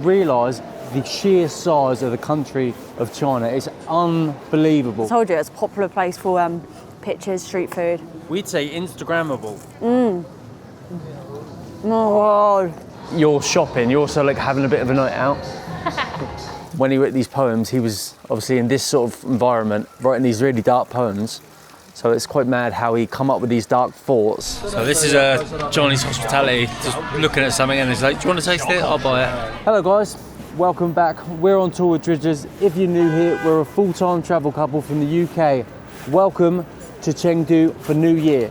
realise the sheer size of the country of China. It's unbelievable. I told you it's a popular place for pictures, street food. We'd say Instagrammable. Oh, You're shopping, you're also like having a bit of a night out. When he wrote these poems, he was obviously in this sort of environment, writing these really dark poems. So it's quite mad how he come up with these dark thoughts. So this is Johnny's Hospitality, just looking at something and he's like, do you want to taste it? I'll buy it. Hello guys, welcome back. We're on tour with Dridgers. If you're new here, we're a full-time travel couple from the UK. Welcome to Chengdu for New Year.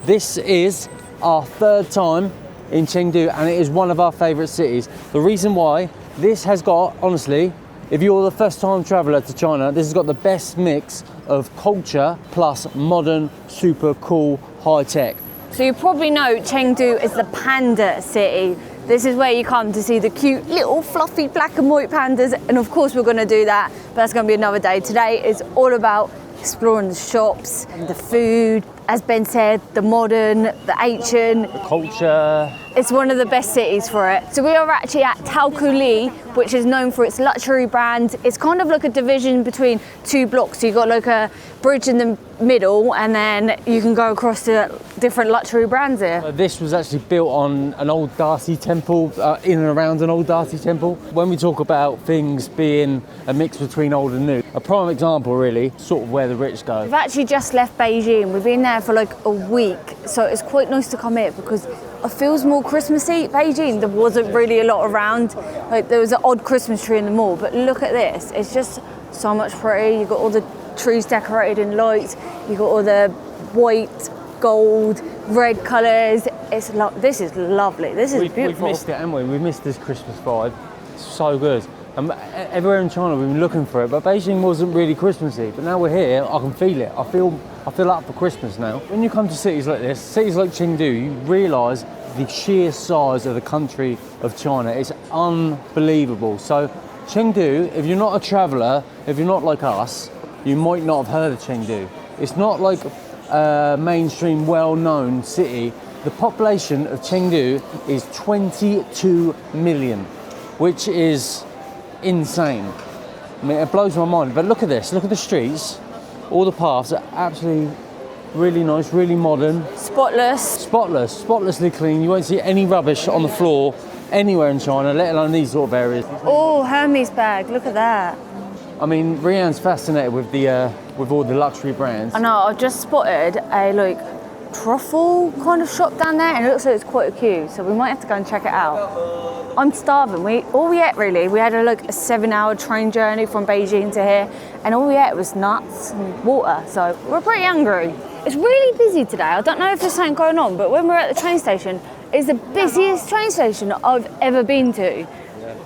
This is our third time in Chengdu and it is one of our favourite cities. The reason why, this has got, honestly, if you're the first time traveller to China, this has got the best mix of culture plus modern, super cool, high tech. so you probably know Chengdu is the panda city. This is where you come to see the cute little fluffy black and white pandas, and of course we're going to do that, but that's going to be another day. Today is all about exploring the shops, the food, as Ben said, the modern, the ancient. The culture. It's one of the best cities for it. So we are actually at Taikoo Li, which is known for its luxury brand. It's kind of like a division between two blocks. So you've got like a bridge in the middle and then you can go across to different luxury brands here. This was actually built on an old Darcy temple, in and around an old Darcy temple. When we talk about things being a mix between old and new, a prime example really, sort of where the rich go. We've actually just left Beijing. We've been there for like a week. So it's quite nice to come here because it feels more Christmassy. Beijing, there wasn't really a lot around. Like there was an odd Christmas tree in the mall, but look at this. It's just so much pretty. You've got all the trees decorated in lights. You've got all the white, gold, red colours. This is lovely. This is beautiful. We've missed it, haven't we? We've missed this Christmas vibe. It's so good. And everywhere in China we've been looking for it, but Beijing wasn't really Christmassy. But now we're here, I can feel it. I feel up for Christmas now. When you come to cities like this, cities like Chengdu, you realise the sheer size of the country of China. It's unbelievable. So Chengdu, if you're not a traveller, if you're not like us, you might not have heard of Chengdu. It's not like a mainstream, well-known city. The population of Chengdu is 22 million, which is insane. I mean, it blows my mind. But look at this. Look at the streets. All the paths are absolutely really nice, really modern. Spotlessly clean. You won't see any rubbish on the floor anywhere in China, let alone these sort of areas. Oh, Hermes bag. Look at that. I mean, Rianne's fascinated with all the luxury brands. I know. I've just spotted a truffle kind of shop down there, and it looks like it's quite a queue. So we might have to go and check it out. I'm starving. We had a 7-hour train journey from Beijing to here, and all we ate was nuts and water. So we're pretty hungry. It's really busy today. I don't know if there's something going on, but when we're at the train station, it's the busiest train station I've ever been to.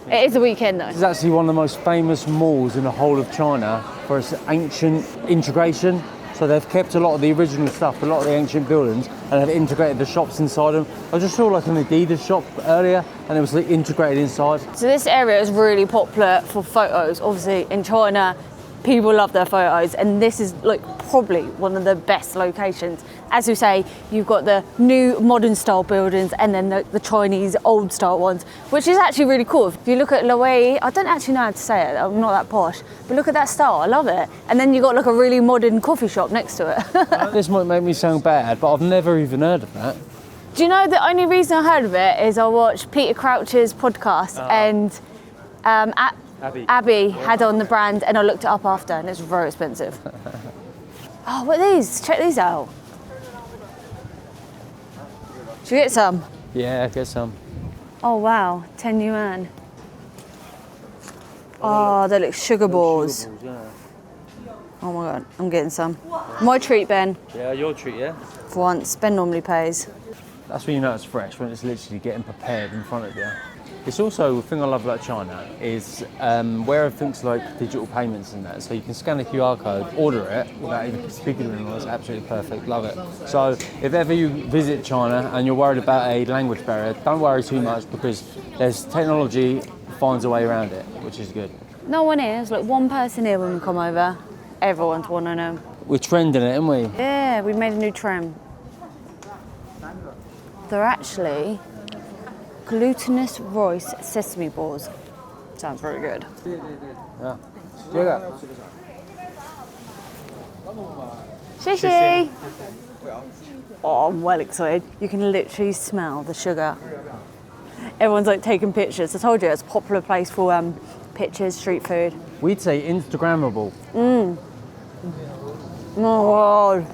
It is the weekend though. This is actually one of the most famous malls in the whole of China for its ancient integration. So they've kept a lot of the original stuff, a lot of the ancient buildings, and have integrated the shops inside them. I just saw like an Adidas shop earlier, and it was like integrated inside. So this area is really popular for photos. Obviously in China, people love their photos, and this is like probably one of the best locations. As we say, you've got the new modern style buildings and then the Chinese old style ones, which is actually really cool. If you look at Loei, I don't actually know how to say it, I'm not that posh, but look at that style, I love it. And then you've got like a really modern coffee shop next to it. This might make me sound bad, but I've never even heard of that. Do you know the only reason I heard of it is I watched Peter Crouch's podcast and Abby had on the brand, and I looked it up after, and it's very expensive. Oh, what are these? Check these out. Should we get some? Yeah, get some. Oh wow, 10 yuan. Oh, they look sugar balls. Oh my god, I'm getting some. My treat, Ben. Yeah, your treat, yeah? For once, Ben normally pays. That's when you know it's fresh, when it's literally getting prepared in front of you. It's also, the thing I love about China is where everything's like digital payments and that. So you can scan a QR code, order it without even speaking to anyone. It's absolutely perfect, love it. So if ever you visit China and you're worried about a language barrier, don't worry too much because there's technology finds a way around it, which is good. No one here, there's like one person here when we come over. Everyone's one of them. We're trending it, aren't we? Yeah, we made a new trend. They're actually glutinous rice sesame balls. Sounds very good. Yeah. 这个 Shishi! Oh, I'm well excited. You can literally smell the sugar. Everyone's like taking pictures. I told you it's a popular place for pictures, street food. We'd say Instagrammable. Oh my god.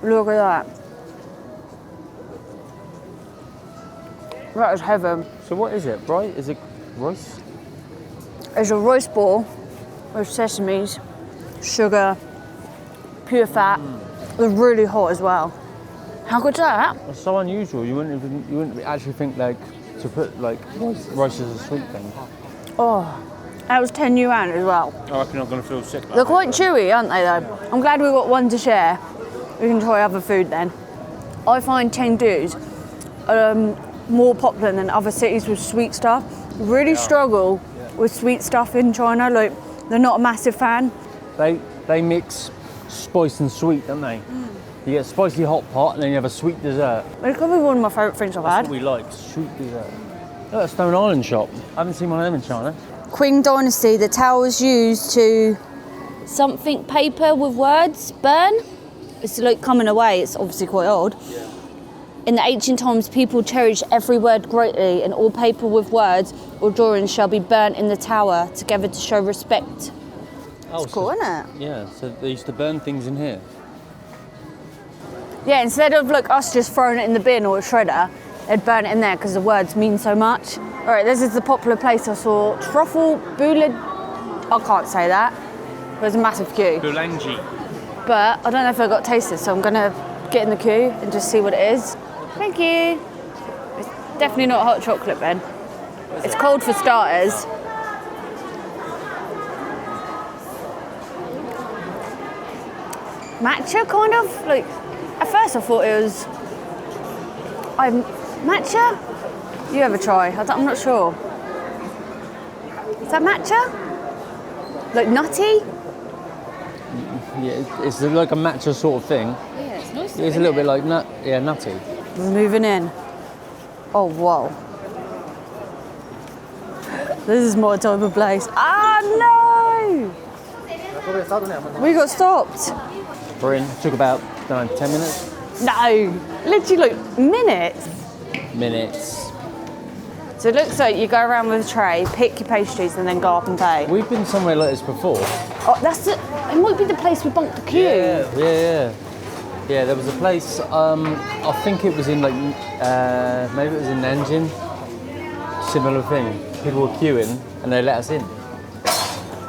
Look at that. That is heaven. So what is it, right? Is it rice? It's a rice ball with sesames, sugar, pure fat. It's really hot as well. How good's that? It's so unusual. You wouldn't actually think like to put like rice as a sweet thing. Oh, that was 10 yuan as well. I reckon I'm gonna feel sick. They're quite chewy, aren't they though? I'm glad we've got one to share. We can try other food then. I find Chengdu's more popular than other cities with sweet stuff. Really struggle with sweet stuff in China. Like, they're not a massive fan. They mix spice and sweet, don't they? You get a spicy hot pot and then you have a sweet dessert. It's probably one of my favourite things I've had. That's what we like, sweet dessert. Look, a Stone Island shop. I haven't seen one of them in China. Qing Dynasty, the towers used to something paper with words burn. It's like coming away. It's obviously quite old. Yeah. In the ancient times, people cherished every word greatly, and all paper with words or drawings shall be burnt in the tower together to show respect. Oh, It's cool, isn't it? Yeah, so they used to burn things in here. Yeah, instead of like us just throwing it in the bin or a shredder, they'd burn it in there because the words mean so much. All right, this is the popular place I saw. Truffle Boulad. I can't say that. There's a massive queue. Boulangi. But I don't know if I got tasted, so I'm gonna get in the queue and just see what it is. Thank you. It's definitely not hot chocolate, Ben. It's cold for starters. Matcha, kind of. Like, at first I thought it was. Matcha? You ever try? I'm not sure. Is that matcha? Like nutty? Yeah, it's like a matcha sort of thing. Yeah, it's nice. It's a little bit like nutty. We're moving in. Oh, whoa. This is my type of place. Ah, no! We got stopped. We're in. Took about, 10 minutes? No, literally like minutes. Minutes. So it looks like you go around with a tray, pick your pastries, and then go up and pay. We've been somewhere like this before. Oh, it might be the place we bumped the queue. Yeah. Yeah, there was a place, I think it was in like, maybe it was in Nanjing. Similar thing. People were queuing and they let us in.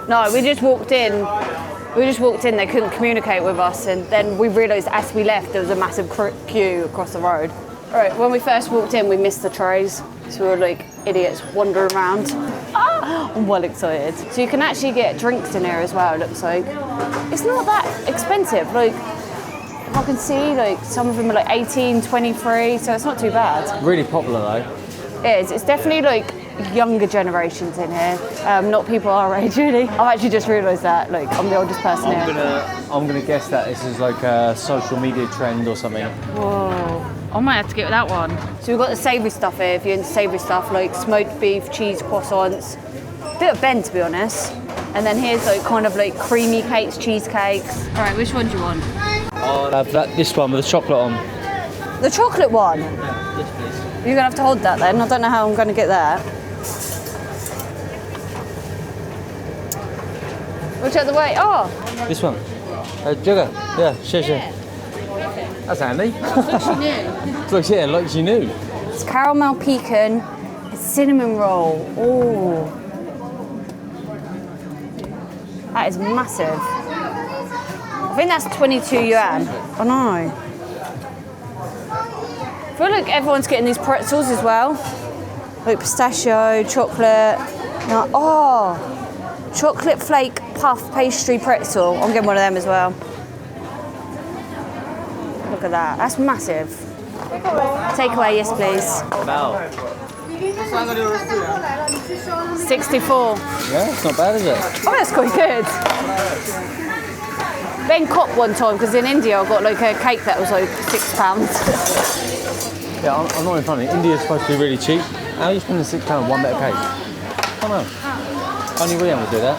No, we just walked in. They couldn't communicate with us, and then we realised as we left there was a massive queue across the road. All right, when we first walked in, we missed the trays, so we were like idiots wandering around. I'm well excited. So you can actually get drinks in here as well, it looks like. It's not that expensive. Like, I can see like some of them are like 18, 23, so it's not too bad. Really popular though. It is. It's definitely like younger generations in here, not people our age really. I've actually just realised that, like, I'm the oldest person here. I'm gonna guess that this is like a social media trend or something. Whoa. I might have to get that one. So we've got the savoury stuff here, if you're into savoury stuff, like smoked beef, cheese, croissants. Bit of Ben, to be honest. And then here's like kind of like creamy cakes, cheesecakes. All right, which one do you want? I'll have this one with the chocolate on. The chocolate one? Yeah, yes please. You're gonna have to hold that then. I don't know how I'm gonna get that. Which other way? Oh! This one. Jigger. Yeah, share. That's handy. Like she knew. It's caramel pecan, it's cinnamon roll. Oh. That is massive. I think that's 22 yuan. I know. I feel like everyone's getting these pretzels as well. Like pistachio, chocolate. No, oh, chocolate flake puff pastry pretzel. I'm getting one of them as well. Look at that. That's massive. Takeaway, yes please. Wow. 64. Yeah, it's not bad, is it? Oh, that's quite good. Ben copped one time because in India I got like a cake that was like £6. Yeah, I'm not even funny. India's supposed to be really cheap. How are you spending £6 on one bit of cake? Come on. Only Rian would do that.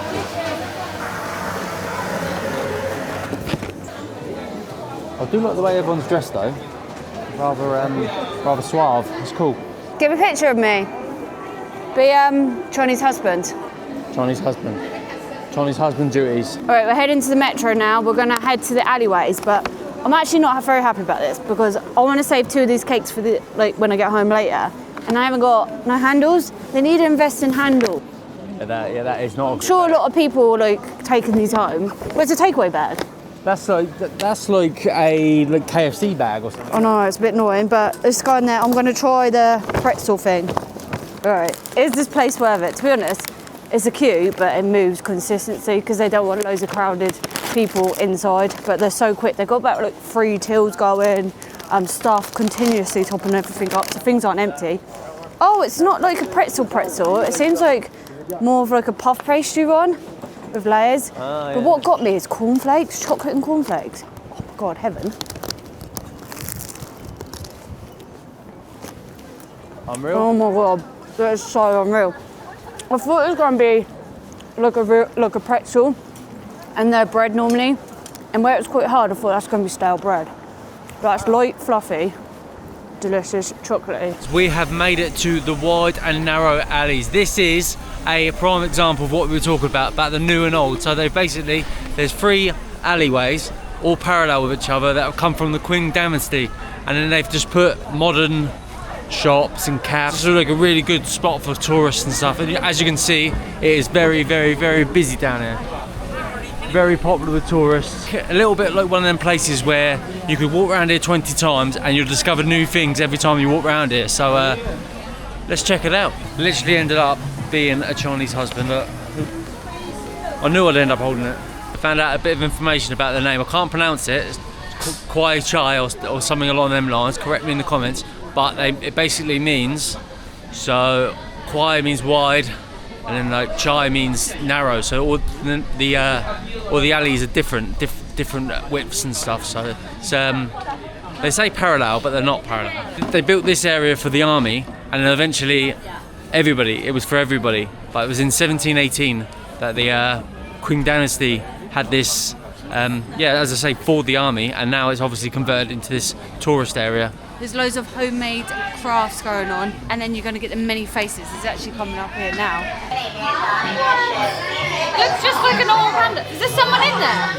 I do like the way everyone's dressed though. Rather suave. It's cool. Give a picture of me. Be Chinese husband. Chinese husband. Chinese husband duties. All right, we're heading to the metro now. We're gonna head to the alleyways, but I'm actually not very happy about this because I want to save 2 of these cakes for when I get home later, and I haven't got no handles. They need to invest in handle. Yeah, that is not. I'm sure a lot of people taking these home. Well, it's a takeaway bag. That's like a KFC bag or something. I know, it's a bit annoying, but let's go in there. I'm gonna try the pretzel thing. All right, is this place worth it? To be honest, it's a queue, but it moves consistency because they don't want loads of crowded people inside, but they're so quick. They've got about 3 tills going, staff continuously topping everything up, so things aren't empty. Oh, it's not like a pretzel. It seems like more of like a puff pastry one with layers. Yeah. But what got me is cornflakes, chocolate and cornflakes. Oh my God, heaven. Unreal. Oh my God, that's so unreal. I thought it was going to be like a pretzel and their bread normally, and where it's quite hard, I thought that's going to be stale bread. But it's light, fluffy, delicious, chocolatey. We have made it to the wide and narrow alleys. This is a prime example of what we were talking about the new and old. So there's 3 alleyways, all parallel with each other, that have come from the Qing dynasty, and then they've just put modern shops and cafes. It's like a really good spot for tourists and stuff, and as you can see, it is very, very, very busy down here. Very popular with tourists. A little bit like one of them places where you could walk around here 20 times and you'll discover new things every time you walk around here. So let's check it out. Literally ended up being a Chinese husband. I knew I'd end up holding it. I found out a bit of information about the name. I can't pronounce it. It's Kwai Chai or something along them lines. Correct me in the comments. But it basically means, so Kwai means wide, and then Chai means narrow. So all the alleys are different widths and stuff. So it's, they say parallel, but they're not parallel. They built this area for the army, and then eventually it was for everybody. But it was in 1718 that the Qing dynasty had this, as I say, for the army, and now it's obviously converted into this tourist area. There's loads of homemade crafts going on, and then you're going to get the many faces. It's actually coming up here now. It looks just like an old panda. Is there someone in there?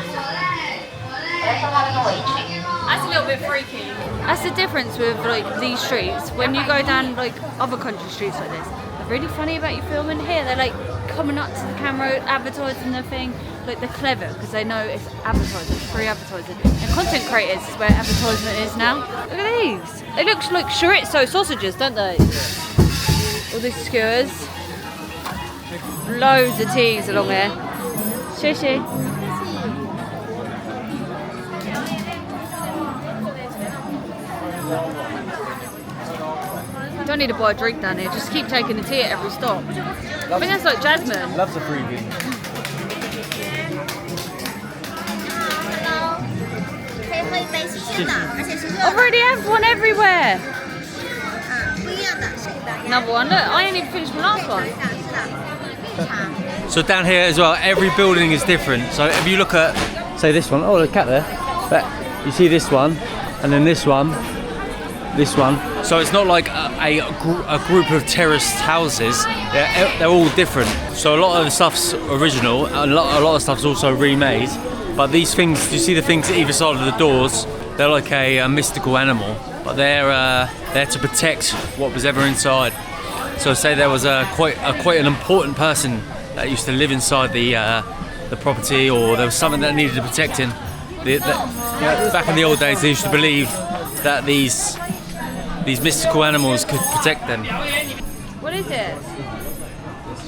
That's a little bit freaky. That's the difference with these streets. When you go down other country streets like this, they're really funny about you filming. Here they're coming up to the camera, advertising their thing. They're clever because they know it's advertising, free advertising. And content creators is where advertisement is now. Look at these. They look like chorizo sausages, don't they? All these skewers. Loads of teas along here. Shishi. Don't need to buy a drink down here, just keep taking the tea at every stop. I think that's like jasmine. Loves a freebie. I already have one everywhere. Another one. Look, I ain't even finished my last one. So down here as well, every building is different. So if you look at, say this one, oh, there's a cat there. But you see this one, and then this one. So it's not like a group of terraced houses. They're all different. So a lot of the stuff's original, and a lot of stuff's also remade. But these things, you see the things at either side of the doors, they're like a mystical animal, but they're there to protect what was ever inside. So say there was quite an important person that used to live inside the property, or there was something that needed protecting. Back in the old days, they used to believe that these mystical animals could protect them. What is it?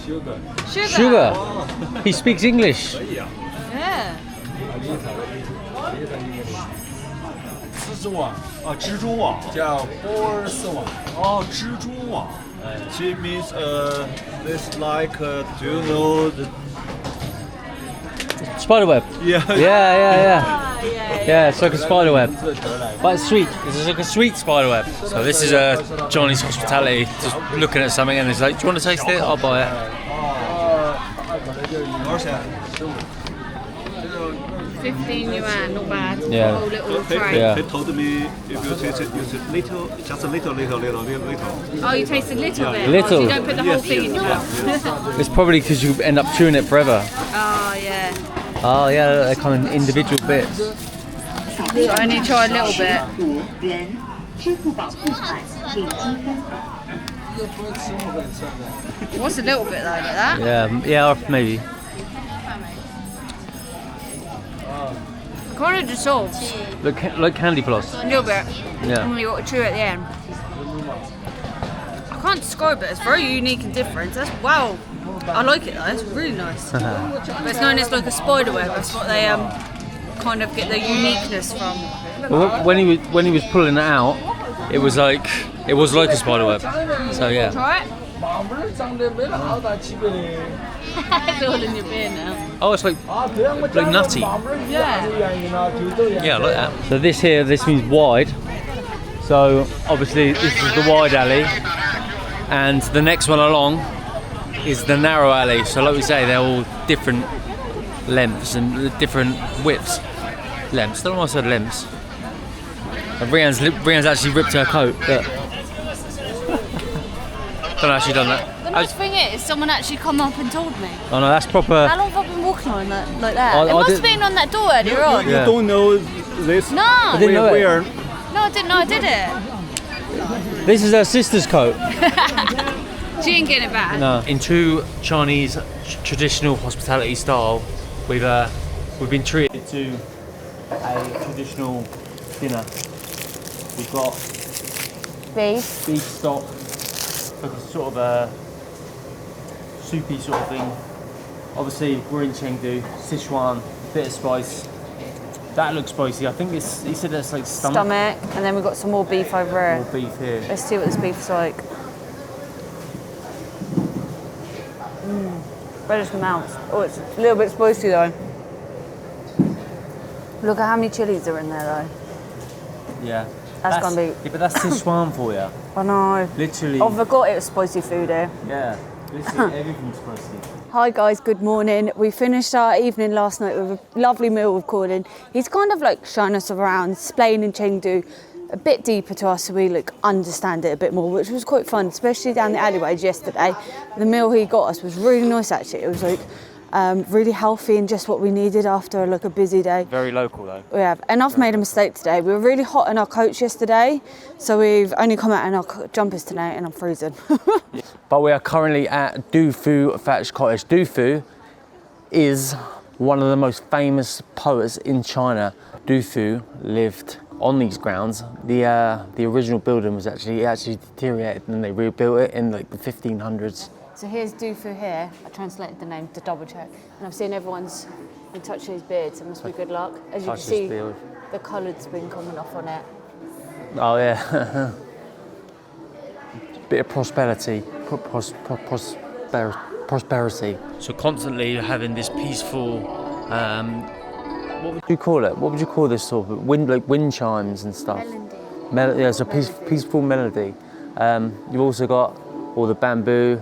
Sugar. Sugar. He speaks English. Yeah. 丝织网啊，蜘蛛网叫波尔丝网。哦，蜘蛛网。It means this do you know the Spiderweb. Yeah. Yeah. Yeah. Yeah, it's like a spider web. But it's sweet. It's like a sweet spider web. So this is Johnny's hospitality. Just looking at something and he's like, do you want to taste it? I'll buy it. 15 yuan, not bad. Yeah. Whole little tray. Yeah. They told me if you taste it, use it little, just a little. Oh, you taste a little bit? Little. Oh, so you don't put the whole thing in your mouth? It's probably because you end up chewing it forever. Oh, yeah. Oh yeah, they're kind of individual bits. I only try a little bit. What's a little bit though, like that? Yeah, maybe. Kind of dissolves. Like candy floss. A little bit. Yeah. And you got to chew at the end. I can't describe it. It's very unique and different. That's wow. I like it though. It's really nice. But it's known as like a spider web. That's what they kind of get the uniqueness from. Well, when he was pulling it out, it was like a spider web. So yeah. Try it. It's all in your beer now. Oh, it's like nutty. Yeah. Yeah, I like that. So this means wide. So obviously this is the wide alley, and the next one along is the narrow alley. So like we say, they're all different lengths and different widths. Lengths. Don't know why I said lengths. And Brianne's actually ripped her coat. Look. Don't know how she done that. The nice thing is, someone actually come up and told me. Oh no, that's proper. How long have I been walking on that, like that? It I must did- have been on that door earlier on. You Yeah. don't know this? No. I didn't know it. Where? No, I didn't know I did it. This is her sister's coat. She didn't get it back. No. In true Chinese traditional hospitality style, we've been treated to a traditional dinner. We've got Beef. beef stock, like a sort of a soupy sort of thing. Obviously, we're in Chengdu, Sichuan, bit of spice. That looks spicy. I think he said that's like stomach. And then we've got some more beef over More here. beef here. Let's see what this beef's like. Bread is melts. Oh, it's a little bit spicy though. Look at how many chilies are in there though. Yeah. That's gonna be- Yeah, but that's Sichuan for you. I know. Literally. I forgot it was spicy food here. Yeah. Literally everything's spicy. Hi guys, good morning. We finished our evening last night with a lovely meal with Gordon. He's kind of like showing us around, explaining Chengdu a bit deeper to us so we like understand it a bit more, which was quite fun, especially down the alleyways yesterday. The meal he got us was really nice actually. It was like really healthy and just what we needed after like a busy day. Very local though. We have, and I've made a mistake today. We were really hot in our coats yesterday, so we've only come out in our jumpers tonight and I'm freezing. But we are currently at Dufu Thatched Cottage. Dufu is one of the most famous poets in China. Dufu lived on these grounds. The original building was actually deteriorated and they rebuilt it in like the 1500s. So here's Dufu here. I translated the name to double check. And I've seen everyone's been touching his beard, so it must be good luck. As you can Touch his see, beard. the coloured's been coming off on it. Oh yeah. Bit of prosperity. Prosperity. So constantly having this peaceful, what would you call it? What would you call this sort of wind chimes and stuff? Melody. Yeah, it's a peaceful melody. You've also got all the bamboo,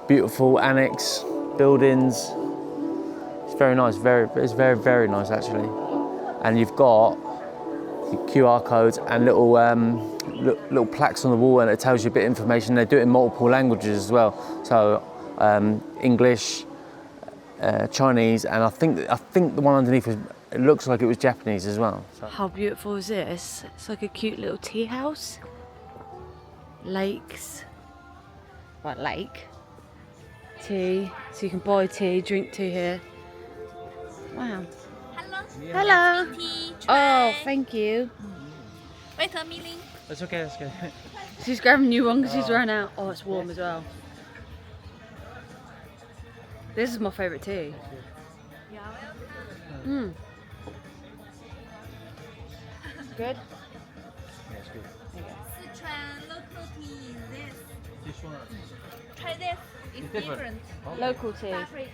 beautiful annex buildings. It's very nice. It's very nice actually. And you've got the QR codes and little plaques on the wall, and it tells you a bit of information. They do it in multiple languages as well. So English, Chinese, and I think the one underneath it looks like it was Japanese as well. So. How beautiful is this? It's like a cute little tea house. Lakes. What lake? Tea. So you can buy tea, drink tea here. Wow. Hello. Oh, thank you. Wait a minute. That's okay. That's okay. She's grabbing a new one because she's run out. Oh, it's warm as well. This is my favourite tea. Mm. Good? Yeah, it's good. Sichuan local tea is this. Try this. It's different. Local tea. Separate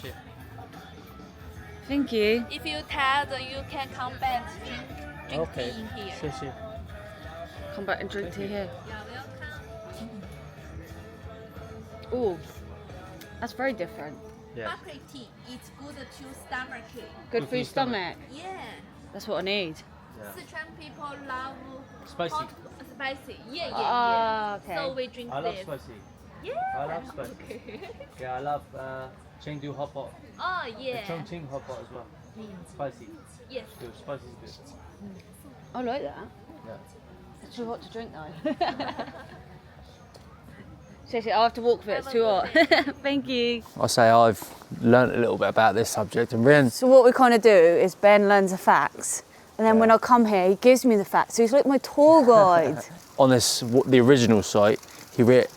tea. Thank you. If you tired, you can come back drink tea in here. 谢谢。 Come back and drink tea here. Yeah, welcome. Oh, that's very different. Yeah. Buckwheat tea, it's good to stomach. Good for your stomach. Yeah. That's what I need. Sichuan people love Spicy. hot, spicy. Yeah. Ah, okay. So we drink this. spicy. Yeah. I love spicy. Yeah, I love Chengdu hot pot. Oh yeah. Chongqing hot pot as well. Spicy. Yes. Good. Spicy is good. I like that. Yeah. It's too hot to drink though. Seriously, I'll have to walk for it, it's too hot. Thank you. I say I've learnt a little bit about this subject, and Rian, So what we kind of do is Ben learns the facts, and then when I come here, he gives me the facts. So he's like my tour guide. on the original site, he wrote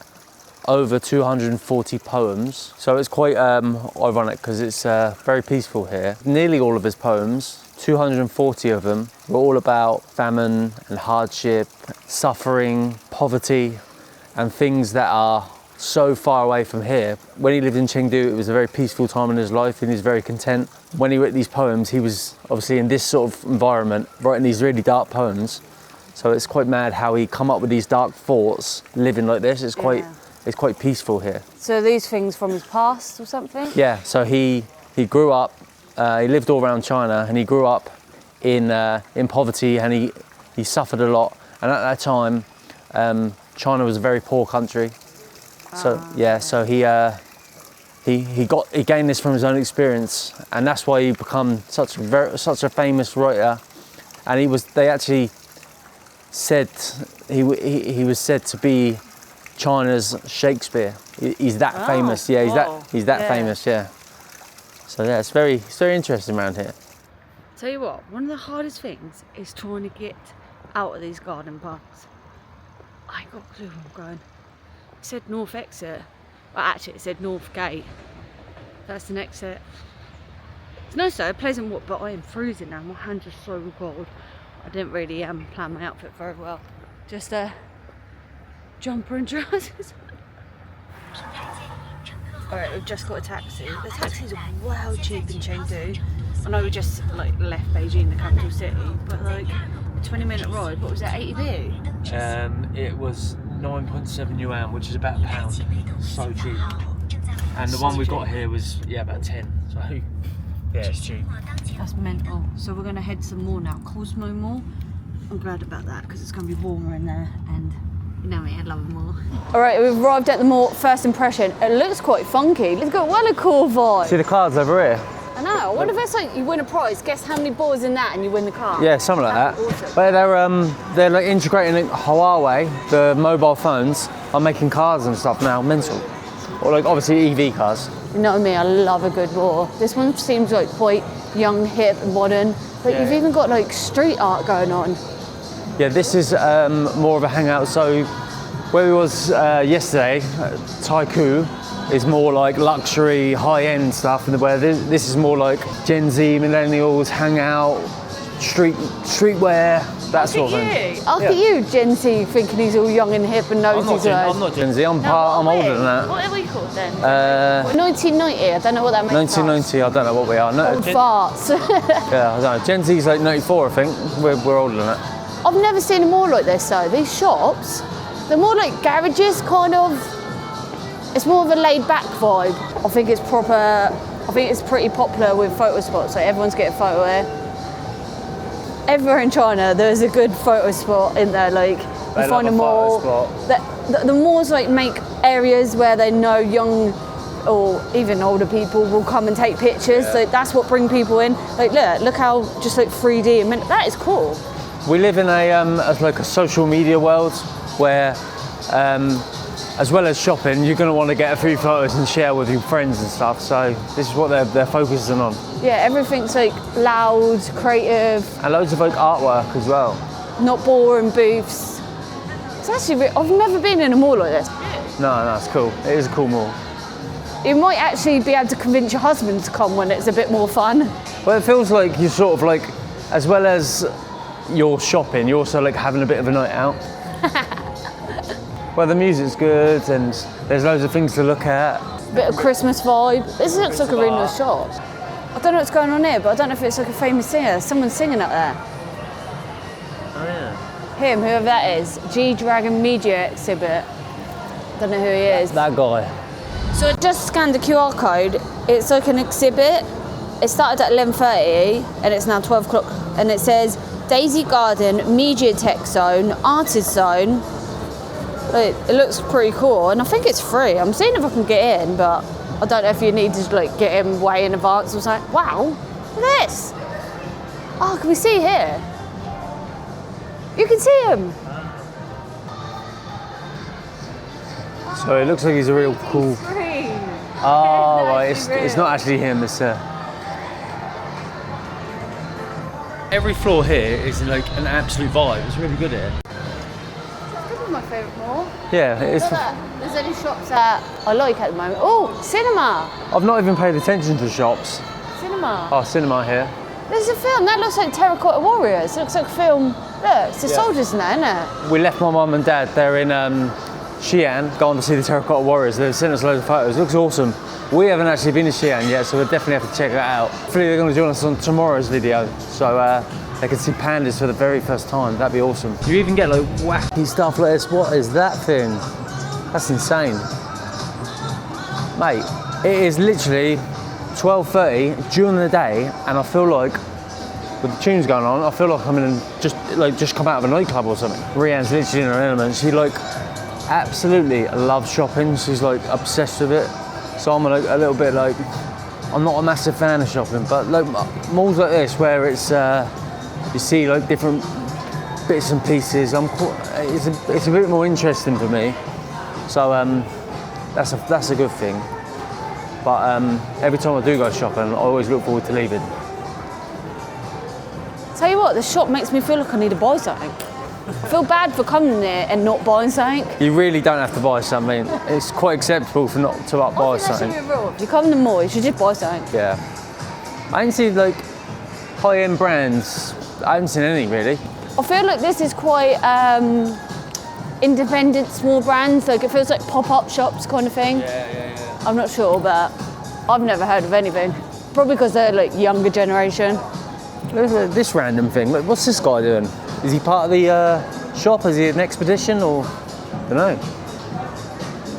over 240 poems. So it's quite ironic because it's very peaceful here. Nearly all of his poems, 240 of them, were all about famine and hardship, suffering, poverty, and things that are so far away from here. When he lived in Chengdu, it was a very peaceful time in his life and he's very content. When he wrote these poems, he was obviously in this sort of environment, writing these really dark poems. So it's quite mad how he come up with these dark thoughts, living like this. It's quite peaceful here. So these things from his past or something? Yeah, so he grew up, he lived all around China and he grew up in poverty and he suffered a lot. And at that time, China was a very poor country. So yeah, so he gained this from his own experience, and that's why he become such a famous writer. And they actually said he was said to be China's Shakespeare. He's that famous. Yeah, he's that famous. Yeah. So yeah, it's very interesting around here. Tell you what, one of the hardest things is trying to get out of these garden paths. I ain't got a clue where I'm going. It said north exit. Well, actually, it said north gate. That's an exit. It's nice though, a pleasant walk, but I am freezing now. My hands are so cold. I didn't really plan my outfit very well. Just a jumper and trousers. Alright, we've just got a taxi. The taxis are well cheap in Chengdu. I know we just left Beijing, the capital city, but a 20-minute ride, what was that, 80B? It was 9.7 yuan, which is about £1. So cheap. And the one we got here was about 10. So yeah, it's cheap. That's mental. So we're going to head some more now. Cosmo Mall. I'm glad about that because it's going to be warmer in there, and you know me, I love the mall. Alright, we've arrived at the mall. First impression, it looks quite funky. It's got a cool vibe. See the cards over here? I know. What if it's like you win a prize, guess how many balls in that and you win the car? Yeah, something like that. Awesome. But they're like integrating Huawei, the mobile phones, are making cars and stuff now, mental. Or like obviously EV cars. You know me, I love a good mall. This one seems like quite young, hip, and modern. But you've even got like street art going on. Yeah, this is more of a hangout. So where we was yesterday, Taikoo is more like luxury, high-end stuff, and where this is more like Gen Z, millennials, hang out, streetwear, that sort of thing. Look at you, Gen Z, thinking he's all young and hip and knows his words. I'm not Gen Z, I'm older than that. What are we called then? 1990, I don't know what that makes 1990, I don't know what we are. No, old farts. yeah, I don't know. Gen Z's like 94, I think. We're older than that. I've never seen them all like this though. These shops, they're more like garages, kind of. It's more of a laid-back vibe. I think it's proper. I think it's pretty popular with photo spots. Like everyone's getting a photo here. Everywhere in China, there's a good photo spot in there. Like you find a mall. The malls like make areas where they know young or even older people will come and take pictures. Like that's what brings people in. Like look how just like 3D. I mean, that is cool. We live in a social media world where. As well as shopping, you're going to want to get a few photos and share with your friends and stuff. So this is what they're focusing on. Yeah, everything's like loud, creative, and loads of like artwork as well. Not boring booths. It's actually I've never been in a mall like this. No, it's cool. It is a cool mall. You might actually be able to convince your husband to come when it's a bit more fun. Well, it feels like you're sort of like, as well as you're shopping, you're also like having a bit of a night out. Well, the music's good and there's loads of things to look at. Bit of Christmas vibe. This looks like a really nice shop. I don't know what's going on here, but I don't know if it's like a famous singer. Someone's singing up there. Oh yeah. Him, whoever that is. G-Dragon Media Exhibit. Don't know who he is. That guy. So I just scanned the QR code. It's like an exhibit. It started at 11:30 and it's now 12 o'clock. And it says Daisy Garden, Media Tech Zone, Artist Zone. It looks pretty cool and I think it's free. I'm seeing if I can get in, but I don't know if you need to like get in way in advance or something. Wow, look at this. Oh, can we see here? You can see him. So it looks like he's a real cool. Free. Oh, right, it's not actually him, it's Every floor here is like an absolute vibe. It's really good here. This is my favourite mall. Yeah, it's. Look at that. There's any shops that I like at the moment. Oh, cinema. I've not even paid attention to shops. Cinema. Oh, cinema here. There's a film. That looks like Terracotta Warriors. It looks like a film. Look, it's the soldiers in there, isn't it? We left my mum and dad. They're in Xi'an, going to see the Terracotta Warriors. They've sent us loads of photos. It looks awesome. We haven't actually been to Xi'an yet, so we'll definitely have to check that out. Hopefully they're going to join us on tomorrow's video, so they can see pandas for the very first time. That'd be awesome. You even get like wacky stuff like this. What is that thing? That's insane. Mate, it is literally 12:30 during the day, and I feel like, with the tunes going on, I feel like I'm in just come out of a nightclub or something. Rianne's literally in her element. She like absolutely loves shopping. She's like obsessed with it. So I'm like a little bit like, I'm not a massive fan of shopping, but like malls like this where it's you see like different bits and pieces. It's a bit more interesting for me. So that's a good thing. But every time I do go shopping, I always look forward to leaving. Tell you what, the shop makes me feel like I need to buy something. I feel bad for coming there and not buying something. You really don't have to buy something. It's quite acceptable for not to buy something. That should be a rule. If you come to the mall, you should just buy something. Yeah. I haven't seen like high-end brands. I haven't seen any really. I feel like this is quite independent, small brands. Like it feels like pop-up shops kind of thing. Yeah. I'm not sure, but I've never heard of anything. Probably because they're like younger generation. Look at this random thing. Look, what's this guy doing? Is he part of the shop? Is he an expedition or? I don't know.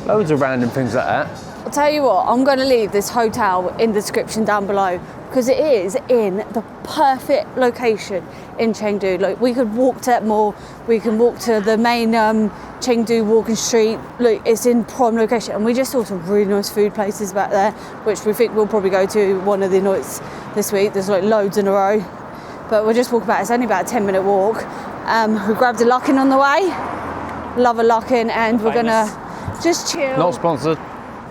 Loads of random things like that. I'll tell you what, I'm going to leave this hotel in the description down below because it is in the perfect location in Chengdu. Like we could walk to that mall, we can walk to the main Chengdu walking street. Look, it's in prime location, and we just saw some really nice food places back there, which we think we'll probably go to one of the nights this week. There's like loads in a row, but we'll just walk about. It's only about a 10-minute walk. We grabbed a lock-in on the way. Love a lock-in, and we're gonna just chill. Not sponsored.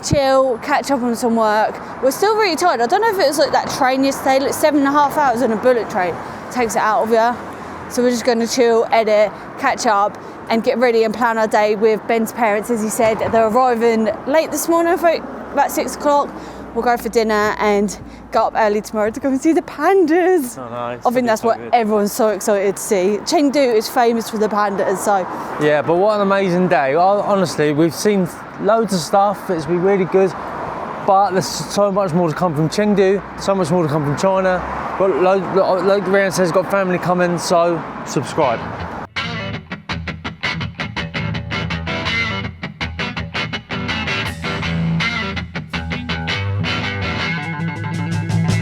Chill, catch up on some work. We're still really tired. I don't know if it was like that train yesterday, like 7.5 hours on a bullet train takes it out of you. So we're just gonna chill, edit, catch up, and get ready and plan our day with Ben's parents. As he said, they're arriving late this morning, I think, about 6 o'clock. We'll go for dinner and go up early tomorrow to go and see the pandas. Oh, nice. I think that's what everyone's so excited to see. Chengdu is famous for the pandas, so. Yeah, but what an amazing day. Honestly, we've seen loads of stuff. It's been really good. But there's so much more to come from Chengdu, so much more to come from China. But like Rian says, got family coming, so subscribe.